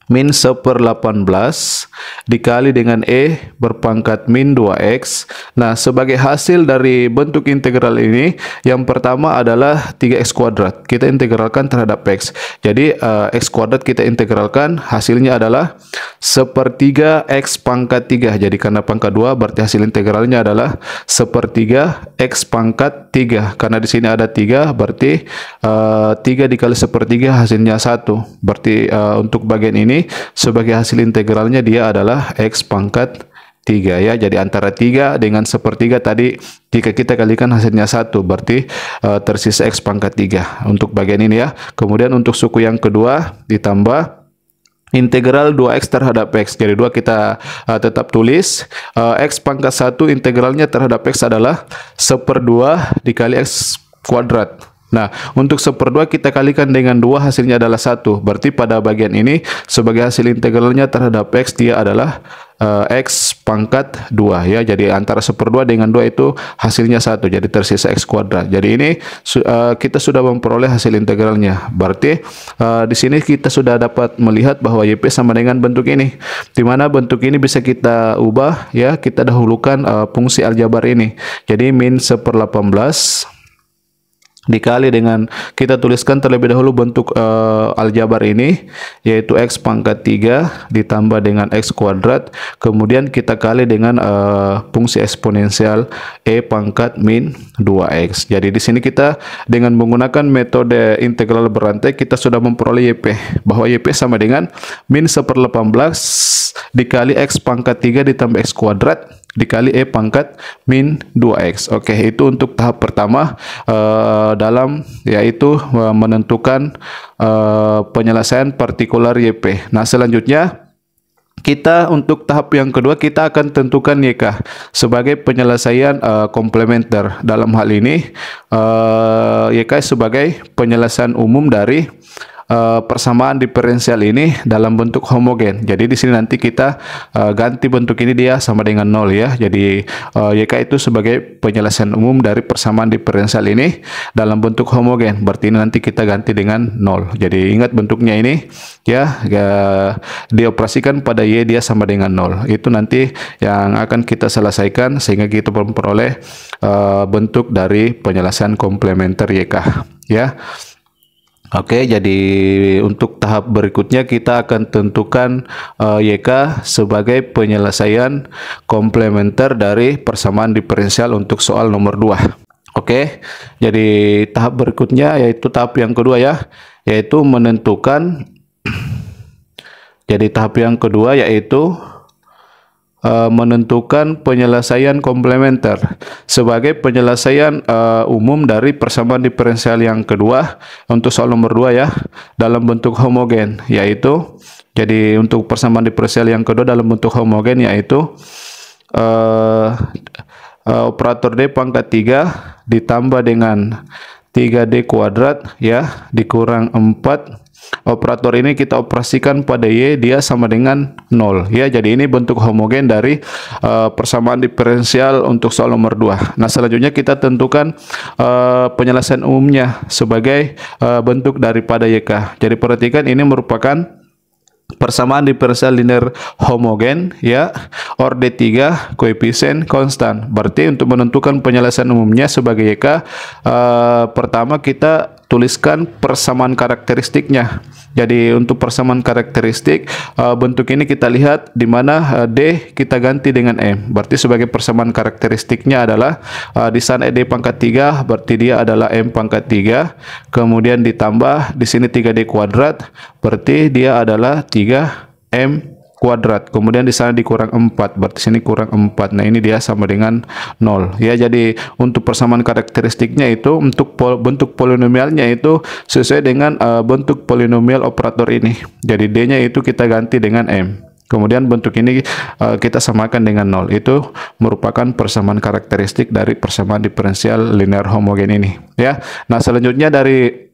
min 1/18 dikali dengan E berpangkat min 2x. Nah, sebagai hasil dari bentuk integral ini, yang pertama adalah 3x kuadrat. Kita integralkan terhadap x. Jadi, x kuadrat kita integralkan, hasilnya adalah 1/3 x pangkat 3. Jadi, karena pangkat 2, berarti hasil integralnya adalah 1/3 x pangkat 3. Karena di sini ada 3, berarti 3 dikali 1/3 hasilnya 1. Berarti untuk bagian ini sebagai hasil integralnya dia adalah x pangkat 3 ya. Jadi antara 3 dengan 1/3 tadi jika kita kalikan hasilnya 1, berarti tersisa x pangkat 3 untuk bagian ini ya. Kemudian untuk suku yang kedua ditambah integral 2x terhadap x. Jadi 2 kita tetap tulis. X pangkat 1 integralnya terhadap x adalah 1/2 dikali x kuadrat. Nah, untuk 1/2 kita kalikan dengan 2 hasilnya adalah 1. Berarti pada bagian ini sebagai hasil integralnya terhadap x dia adalah x pangkat 2 ya. Jadi antara 1/2 dengan 2 itu hasilnya 1. Jadi tersisa x kuadrat. Jadi ini kita sudah memperoleh hasil integralnya. Berarti di sini kita sudah dapat melihat bahwa YP sama dengan bentuk ini. Di mana bentuk ini bisa kita ubah ya. Kita dahulukan fungsi aljabar ini. Jadi min 1/18 dikali dengan, kita tuliskan terlebih dahulu bentuk aljabar ini, yaitu x pangkat 3 ditambah dengan x kuadrat, kemudian kita kali dengan fungsi eksponensial e pangkat min 2x. Jadi di sini kita dengan menggunakan metode integral berantai kita sudah memperoleh YP, bahwa YP sama dengan min 1/18 dikali x pangkat 3 ditambah x kuadrat dikali e pangkat min 2x. Oke, itu untuk tahap pertama dalam yaitu menentukan penyelesaian partikular YP. Nah, selanjutnya kita untuk tahap yang kedua kita akan tentukan YK sebagai penyelesaian komplementer. Dalam hal ini YK sebagai penyelesaian umum dari persamaan diferensial ini dalam bentuk homogen. Jadi di sini nanti kita ganti bentuk ini, dia sama dengan 0 ya. Jadi YK itu sebagai penyelesaian umum dari persamaan diferensial ini dalam bentuk homogen. Berarti ini nanti kita ganti dengan 0. Jadi ingat bentuknya ini ya, dioperasikan pada Y dia sama dengan 0. Itu nanti yang akan kita selesaikan sehingga kita memperoleh bentuk dari penyelesaian komplementer YK ya. Oke, jadi untuk tahap berikutnya kita akan tentukan YK sebagai penyelesaian komplementer dari persamaan diferensial untuk soal nomor 2. Oke, jadi tahap berikutnya yaitu tahap yang kedua ya, yaitu menentukan. Jadi tahap yang kedua yaitu menentukan penyelesaian komplementer sebagai penyelesaian umum dari persamaan diferensial yang kedua untuk soal nomor 2 ya, dalam bentuk homogen, yaitu jadi untuk persamaan diferensial yang kedua dalam bentuk homogen yaitu operator D pangkat 3 ditambah dengan 3D kuadrat ya dikurang 4. Operator ini kita operasikan pada Y, dia sama dengan 0 ya. Jadi ini bentuk homogen dari persamaan diferensial untuk soal nomor 2. Nah, selanjutnya kita tentukan penyelesaian umumnya sebagai bentuk daripada YK. Jadi perhatikan, ini merupakan persamaan diferensial linear homogen ya, orde 3 koefisien konstan. Berarti untuk menentukan penyelesaian umumnya sebagai YK, pertama kita tuliskan persamaan karakteristiknya. Jadi untuk persamaan karakteristik bentuk ini kita lihat di mana D kita ganti dengan M. Berarti sebagai persamaan karakteristiknya adalah di sana D pangkat 3, berarti dia adalah M pangkat 3. Kemudian ditambah di sini 3D kuadrat, berarti dia adalah 3M kuadrat. Kemudian di sana dikurang 4, berarti sini kurang 4. Nah, ini dia sama dengan 0 ya. Jadi untuk persamaan karakteristiknya itu untuk bentuk polinomialnya itu sesuai dengan bentuk polinomial operator ini. Jadi D-nya itu kita ganti dengan M. Kemudian bentuk ini kita samakan dengan 0. Itu merupakan persamaan karakteristik dari persamaan diferensial linear homogen ini ya. Nah, selanjutnya dari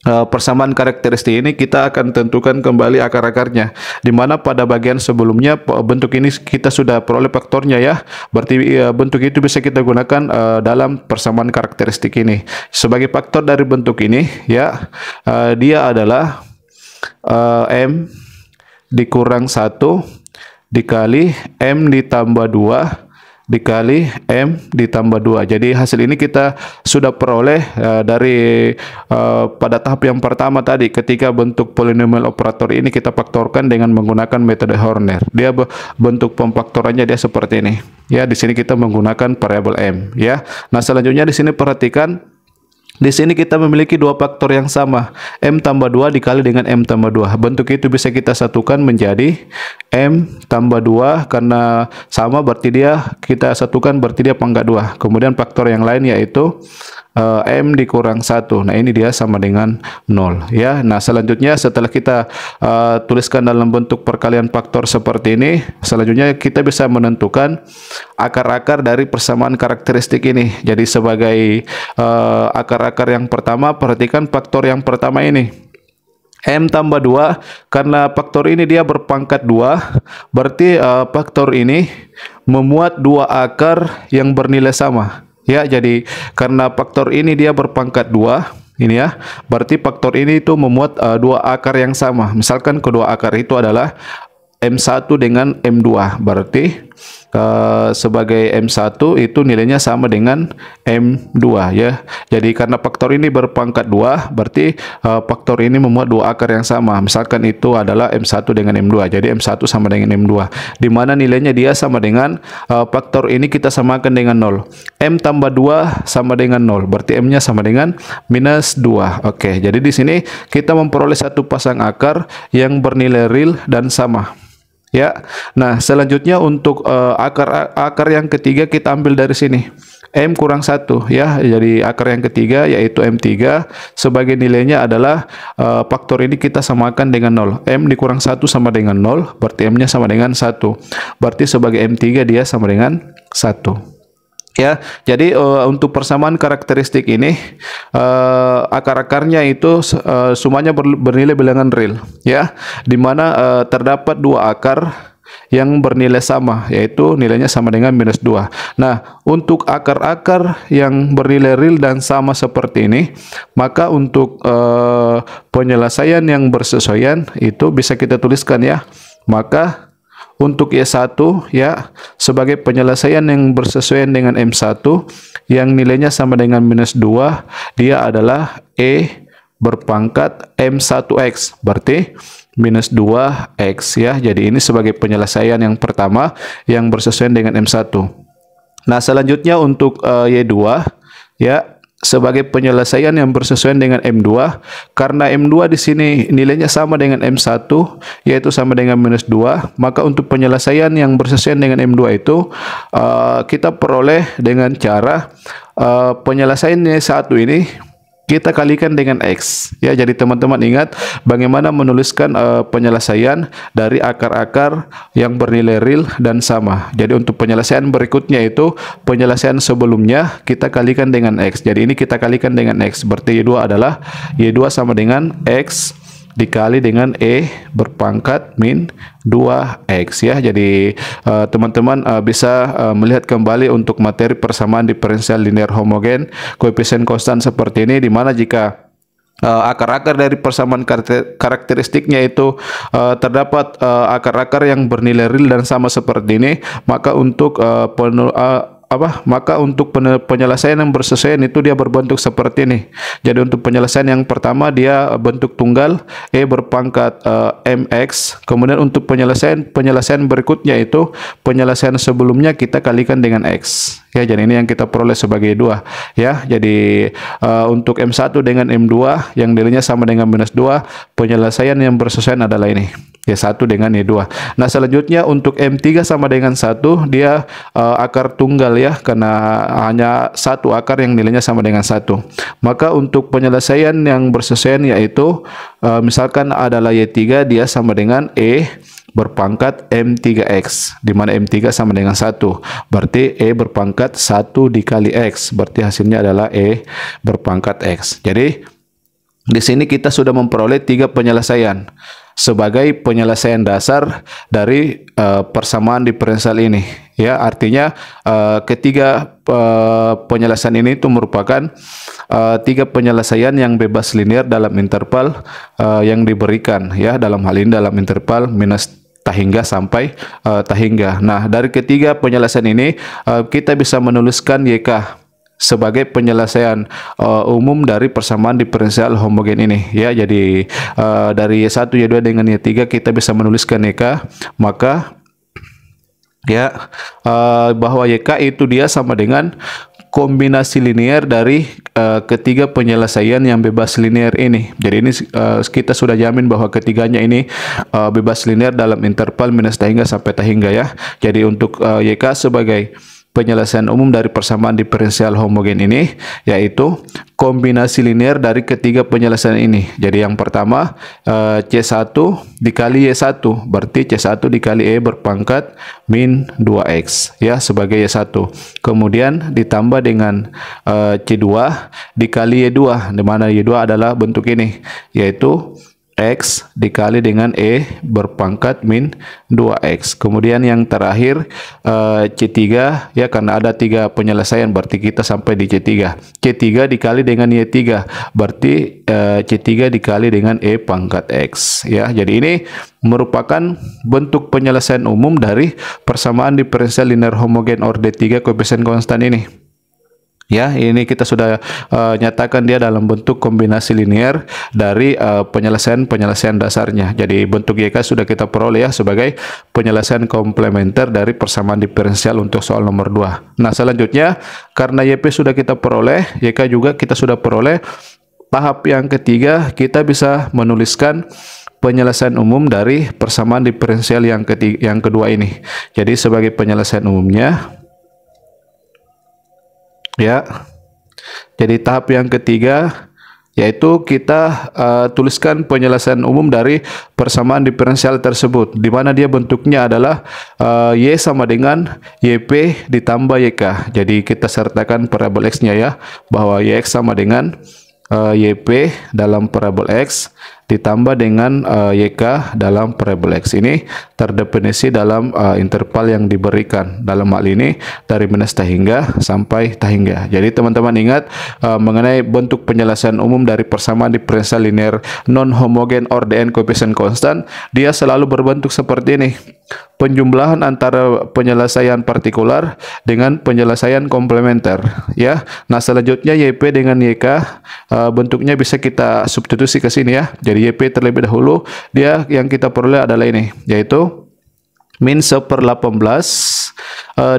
persamaan karakteristik ini kita akan tentukan kembali akar-akarnya, di mana pada bagian sebelumnya bentuk ini kita sudah peroleh faktornya ya. Berarti bentuk itu bisa kita gunakan dalam persamaan karakteristik ini. Sebagai faktor dari bentuk ini ya, dia adalah M dikurang 1 dikali M ditambah 2 dikali M ditambah 2. Jadi hasil ini kita sudah peroleh dari pada tahap yang pertama tadi, ketika bentuk polinomial operator ini kita faktorkan dengan menggunakan metode Horner. Dia bentuk pemfaktorannya dia seperti ini. Ya, di sini kita menggunakan variabel M ya. Nah, selanjutnya di sini perhatikan, di sini kita memiliki dua faktor yang sama, M tambah 2 dikali dengan M tambah 2. Bentuk itu bisa kita satukan menjadi M tambah 2, karena sama berarti dia kita satukan berarti dia pangkat 2. Kemudian faktor yang lain yaitu M dikurang 1. Nah, ini dia sama dengan 0 ya. Nah, selanjutnya setelah kita tuliskan dalam bentuk perkalian faktor seperti ini, selanjutnya kita bisa menentukan akar-akar dari persamaan karakteristik ini. Jadi sebagai akar-akar yang pertama, perhatikan faktor yang pertama ini M tambah 2, karena faktor ini dia berpangkat 2, berarti faktor ini memuat dua akar yang bernilai sama. Ya, jadi karena faktor ini dia berpangkat 2 ini ya, berarti faktor ini itu memuat dua akar yang sama. Misalkan kedua akar itu adalah M1 dengan M2. Berarti sebagai M1 itu nilainya sama dengan M2 ya. Jadi karena faktor ini berpangkat 2, berarti faktor ini memuat dua akar yang sama. Misalkan itu adalah M1 dengan M2. Jadi M1 sama dengan M2. Di mana nilainya dia sama dengan faktor ini kita samakan dengan 0. M tambah 2 sama dengan 0. Berarti M-nya sama dengan minus 2. Oke, jadi di sini kita memperoleh satu pasang akar yang bernilai real dan sama. Ya. Nah, selanjutnya untuk akar yang ketiga kita ambil dari sini. M kurang 1 ya. Jadi akar yang ketiga yaitu M3 sebagai nilainya adalah faktor ini kita samakan dengan 0. M dikurang 1 sama dengan 0, berarti M-nya sama dengan 1. Berarti sebagai M3 dia sama dengan 1. Ya, jadi untuk persamaan karakteristik ini akar-akarnya itu semuanya bernilai bilangan real ya, dimana terdapat dua akar yang bernilai sama, yaitu nilainya sama dengan minus 2. Nah, untuk akar-akar yang bernilai real dan sama seperti ini, maka untuk penyelesaian yang bersesuaian itu bisa kita tuliskan ya. Maka untuk Y1 ya, sebagai penyelesaian yang bersesuaian dengan M1 yang nilainya sama dengan minus 2, dia adalah E berpangkat M1X, berarti minus 2X ya. Jadi ini sebagai penyelesaian yang pertama yang bersesuaian dengan M1. Nah, selanjutnya untuk Y2 ya, sebagai penyelesaian yang bersesuaian dengan M2, karena M2 di sini nilainya sama dengan M1 yaitu sama dengan minus 2, maka untuk penyelesaian yang bersesuaian dengan M2 itu kita peroleh dengan cara penyelesaian Y1 ini kita kalikan dengan X ya. Jadi teman-teman ingat bagaimana menuliskan penyelesaian dari akar-akar yang bernilai real dan sama. Jadi untuk penyelesaian berikutnya itu penyelesaian sebelumnya kita kalikan dengan X. Jadi ini kita kalikan dengan X, berarti Y2 adalah Y2 sama dengan X dikali dengan E berpangkat min 2X ya. Jadi teman-teman bisa melihat kembali untuk materi persamaan diferensial linear homogen koefisien konstan seperti ini, di mana jika akar-akar dari persamaan karakteristiknya itu terdapat akar-akar yang bernilai real dan sama seperti ini, maka untuk penyelesaian yang bersesuaian itu dia berbentuk seperti ini. Jadi untuk penyelesaian yang pertama dia bentuk tunggal E berpangkat MX. Kemudian untuk penyelesaian berikutnya itu penyelesaian sebelumnya kita kalikan dengan X. Ya, jadi ini yang kita peroleh sebagai 2 ya. Jadi untuk M1 dengan M2 yang nilainya sama dengan minus 2, penyelesaian yang bersesuaian adalah ini. Y1 dengan Y2. Nah, selanjutnya untuk M3 sama dengan 1, dia akar tunggal ya, karena hanya satu akar yang nilainya sama dengan 1. Maka untuk penyelesaian yang bersesuaian yaitu misalkan adalah Y3, dia sama dengan E berpangkat M3X, di mana M3 sama dengan 1. Berarti E berpangkat 1 dikali X, berarti hasilnya adalah E berpangkat X. Jadi di sini kita sudah memperoleh 3 penyelesaian sebagai penyelesaian dasar dari persamaan diferensial ini ya. Artinya ketiga penyelesaian ini itu merupakan 3 penyelesaian yang bebas linear dalam interval yang diberikan ya, dalam hal ini dalam interval minus tahingga sampai tahingga. Nah, dari ketiga penyelesaian ini kita bisa menuliskan YK sebagai penyelesaian umum dari persamaan diferensial homogen ini ya. Jadi dari Y1, Y2 dengan Y3 kita bisa menuliskan YK, maka ya bahwa YK itu dia sama dengan kombinasi linear dari ketiga penyelesaian yang bebas linear ini. Jadi ini kita sudah jamin bahwa ketiganya ini bebas linear dalam interval minus tahingga sampai tahingga ya. Jadi untuk YK sebagai penyelesaian umum dari persamaan diferensial homogen ini yaitu kombinasi linear dari ketiga penyelesaian ini. Jadi yang pertama C1 dikali Y1, berarti C1 dikali E berpangkat min 2X ya sebagai Y1. Kemudian ditambah dengan C2 dikali Y2, di mana Y2 adalah bentuk ini, yaitu X dikali dengan E berpangkat min 2X. Kemudian yang terakhir C3 ya, karena ada 3 penyelesaian berarti kita sampai di C3. C3 dikali dengan Y3 berarti C3 dikali dengan E pangkat X ya. Jadi ini merupakan bentuk penyelesaian umum dari persamaan diferensial linear homogen orde 3 koefisien konstan ini. Ya, ini kita sudah nyatakan dia dalam bentuk kombinasi linear dari penyelesaian dasarnya. Jadi bentuk YK sudah kita peroleh ya sebagai penyelesaian komplementer dari persamaan diferensial untuk soal nomor 2. Nah, selanjutnya karena YP sudah kita peroleh, YK juga kita sudah peroleh, tahap yang ketiga kita bisa menuliskan penyelesaian umum dari persamaan diferensial yang kedua ini. Jadi sebagai penyelesaian umumnya ya, jadi tahap yang ketiga yaitu kita tuliskan penyelesaian umum dari persamaan diferensial tersebut, di mana dia bentuknya adalah Y sama dengan YP ditambah YK. Jadi kita sertakan parabol X-nya ya, bahwa YX sama dengan YP dalam parabol X ditambah dengan YK dalam parabol X. Ini terdefinisi dalam interval yang diberikan, dalam hal ini dari minus tahingga sampai tahingga. Jadi teman-teman ingat mengenai bentuk penyelesaian umum dari persamaan diferensial linear non homogen orde n koefisien konstan, dia selalu berbentuk seperti ini. Penjumlahan antara penyelesaian partikular dengan penyelesaian komplementer ya. Nah, selanjutnya YP dengan YK bentuknya bisa kita substitusi ke sini ya. Jadi YP terlebih dahulu, dia yang kita peroleh adalah ini, yaitu min 1/18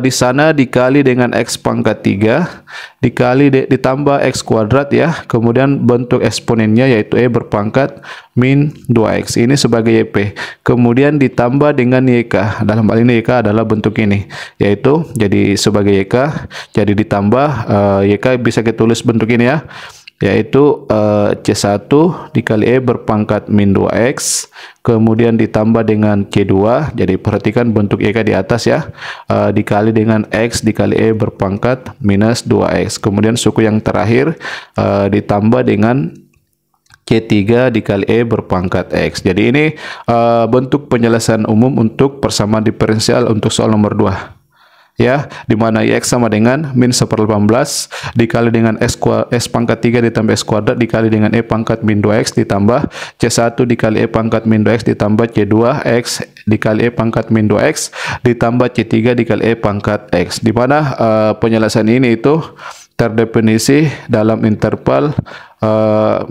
di sana dikali dengan X pangkat 3 dikali ditambah X kuadrat ya, kemudian bentuk eksponennya yaitu E berpangkat min 2X ini sebagai YP, kemudian ditambah dengan YK. Dalam hal ini YK adalah bentuk ini, yaitu jadi sebagai YK, jadi ditambah YK bisa kita tulis bentuk ini ya, yaitu C1 dikali E berpangkat min 2X, kemudian ditambah dengan C2, jadi perhatikan bentuk YK di atas ya, dikali dengan X dikali E berpangkat minus 2X, kemudian suku yang terakhir ditambah dengan C3 dikali E berpangkat X. Jadi ini bentuk penyelesaian umum untuk persamaan diferensial untuk soal nomor 2. Ya, di mana X sama dengan min 1/18 dikali dengan X pangkat 3 ditambah X kuadrat dikali dengan E pangkat min 2X ditambah C1 dikali E pangkat min 2X ditambah C2 X dikali E pangkat min 2X ditambah C3 dikali E pangkat X, di mana penyelesaian ini itu terdefinisi dalam interval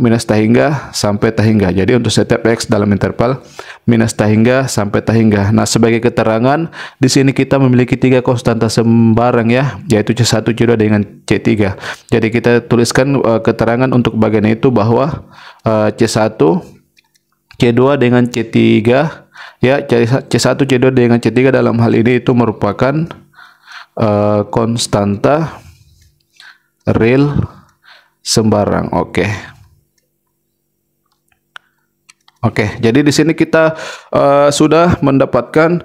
minus tahingga sampai tahingga. Jadi untuk setiap X dalam interval minus tahingga sampai tahingga. Nah, sebagai keterangan di sini kita memiliki 3 konstanta sembarang ya, yaitu C1, C2 dengan C3. Jadi kita tuliskan keterangan untuk bagian itu bahwa C1, C2 dengan C3 ya, C1, C2 dengan C3 dalam hal ini itu merupakan konstanta real sembarang. Oke, jadi di sini kita sudah mendapatkan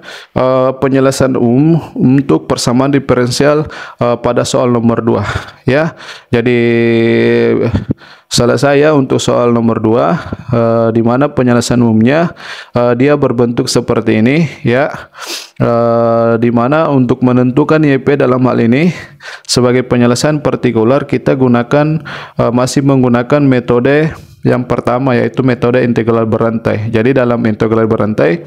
penyelesaian umum untuk persamaan diferensial pada soal nomor 2 ya. Jadi selesai ya untuk soal nomor 2, di mana penyelesaian umumnya dia berbentuk seperti ini ya. Di mana untuk menentukan YP dalam hal ini sebagai penyelesaian partikular kita masih menggunakan metode yang pertama, yaitu metode integral berantai. Jadi dalam integral berantai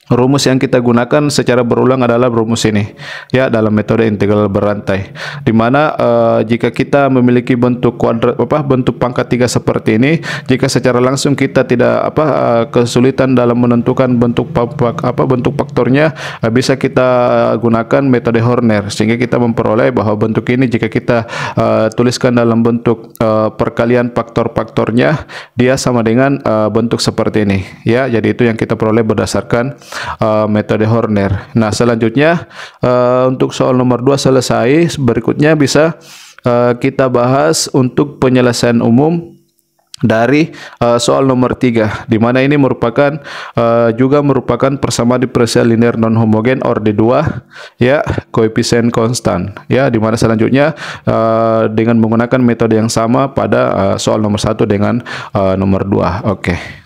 rumus yang kita gunakan secara berulang adalah rumus ini ya, dalam metode integral berantai, di mana jika kita memiliki bentuk kuadrat bentuk pangkat 3 seperti ini, jika secara langsung kita tidak kesulitan dalam menentukan bentuk faktornya, bisa kita gunakan metode Horner, sehingga kita memperoleh bahwa bentuk ini jika kita tuliskan dalam bentuk perkalian faktor-faktornya, dia sama dengan bentuk seperti ini ya. Jadi itu yang kita peroleh berdasarkan metode Horner. Nah, selanjutnya untuk soal nomor 2 selesai. Berikutnya bisa kita bahas untuk penyelesaian umum dari soal nomor 3, di mana ini merupakan juga merupakan persamaan diferensial linear non homogen orde 2 ya, koefisien konstan ya, di mana selanjutnya dengan menggunakan metode yang sama pada soal nomor 1 dengan nomor 2. Oke.